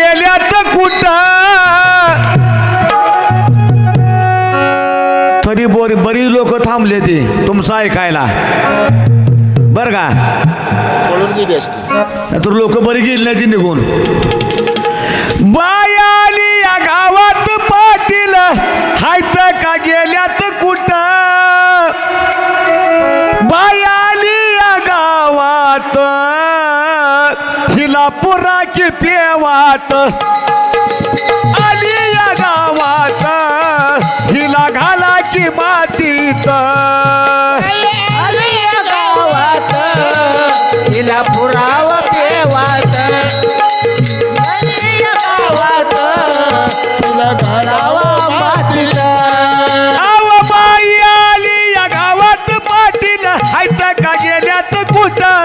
गेल्यात कुठं तरी बरी लोक थांबले ते तुमचं ऐकायला बर का पळून गेली असती तर लोक बरी गेली नाही ती निघून बाय आली या गावात पाटील हायत का गेल्यात कुठं बाय आली या गावात हिला पुरा की पेवाट आली या गावात हिला घाला की मातीत आली या गावात हिला पुरावा पेवात आली या गावात तुला घालावा मातीत आव बाई आली या गावात पाटील हायत का गेल्यात कुठं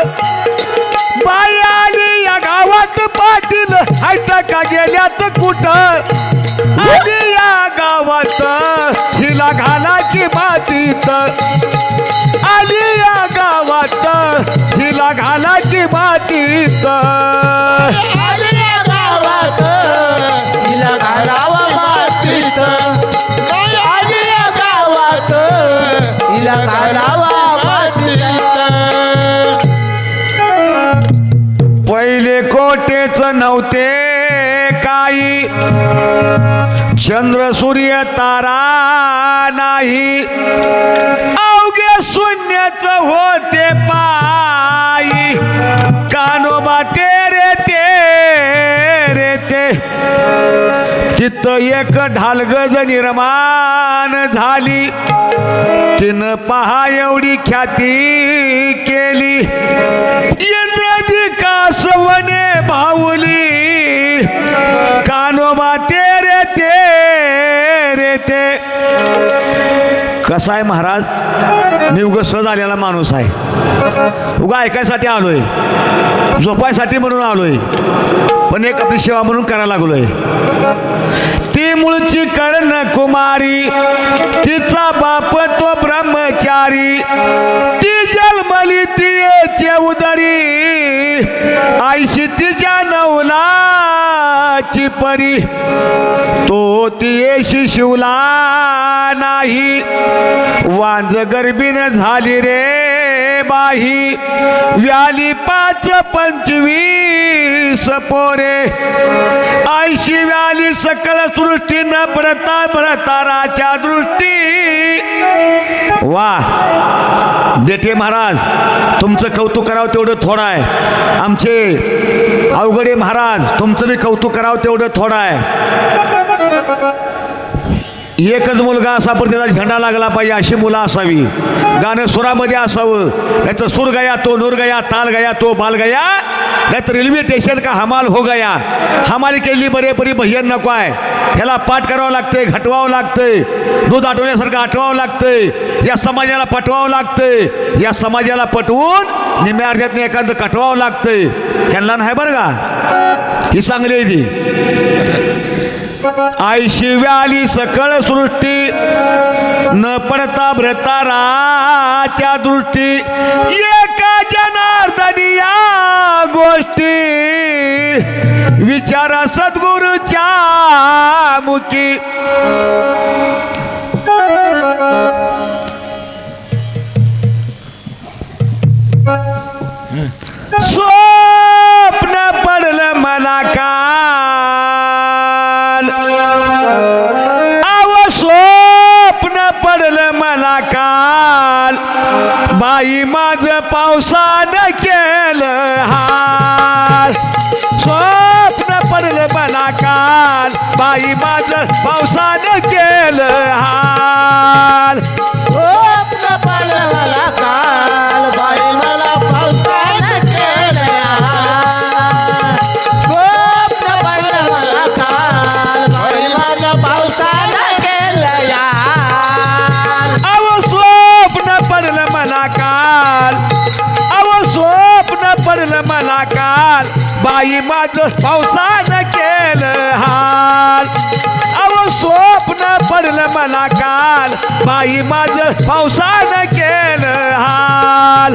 बाई आली या गावात पाटील हायत का गेल्यात कुठं आली या गावात हिला घालाची मातीत आली या गावात हिला घालाची मातीत आली या गावात हिला घालावा मातीत आली या गावात हिला घालावा मातीत पहिले कोटेच नव्हते काही चंद्र सूर्य तारा नाही अवघे शून्यच होते पायी कानोबा तेरे ते तिथं एक ढालगज निर्माण झाली तिनं पहा एवढी ख्याती केली इंद्रजी कासवने भाऊली कानोबा तेरे ते कसा आहे महाराज मी उगा सहज आलेला माणूस आहे उगा ऐकायसाठी आलोय झोपायसाठी म्हणून आलोय पण एक आपली सेवा म्हणून करायला लागलोय ती मूळची कर्ण कुमारी तिचा बाप तो ब्रह्मचारी ती जन्मली ती उदरी आईशी तिच्या नवलाची परी तो ती शिवला नाही वांज गर्भीन झाली रे बाही व्याली 5-25 पोरे आईशी व्याली सकल सृष्टी न भरताराच्या दृष्टी वा देते महाराज तुमचं कौतुक करावं तेवढं थोडं आहे आमचे अवघडे महाराज तुमचं बी कौतुक करावं तेवढं थोडं आहे एकच मुलगा असा पण त्याचा झेंडा लागला पाहिजे अशी मुलं असावी गाणं सुरामध्ये असावं नाहीतर सूर गया तो नूर गया ताल गया तो बाल गया नाहीतर रेल्वे स्टेशन का हमाल हो गया हमाली केली बरेपरी भजन नको आहे ह्याला पाठ करावं लागतंय घटवावं लागतंय दूध आठवण्यासारखं आठवावं लागतंय या समाजाला पटवावं लागतंय या समाजाला पटवून निम्या अर्ध्यातनं एखादं कटवावं लागतंय ह्यांना नाही बरं का ही चांगली आहे ती आईशी व्याली सकळ सृष्टी न पडता भ्रताराच्या दृष्टी एका जनार्दनी या गोष्टी विचारा सद्गुरूच्या मुखी स्वप्न पडलं मला काल अव स्वप्न पडलं मला काल बाई माझं पावसानं केलं हाल स्वप्न पडलं मला काल बाई माझं पावसानं केलं हाल स्वप्न पडलं मला काल बाई मला पावसानं केलं हाल स्वप्न पडलं मला काल बाई मला पावसानं केलं हाल अव स्वप्न पडलं मला काल अव स्वप्न पडलं मला काल बाई माझं पावसानं केलं हाल अव स्वप्न पडलं मला काल बाई माझं पावसानं केलं हाल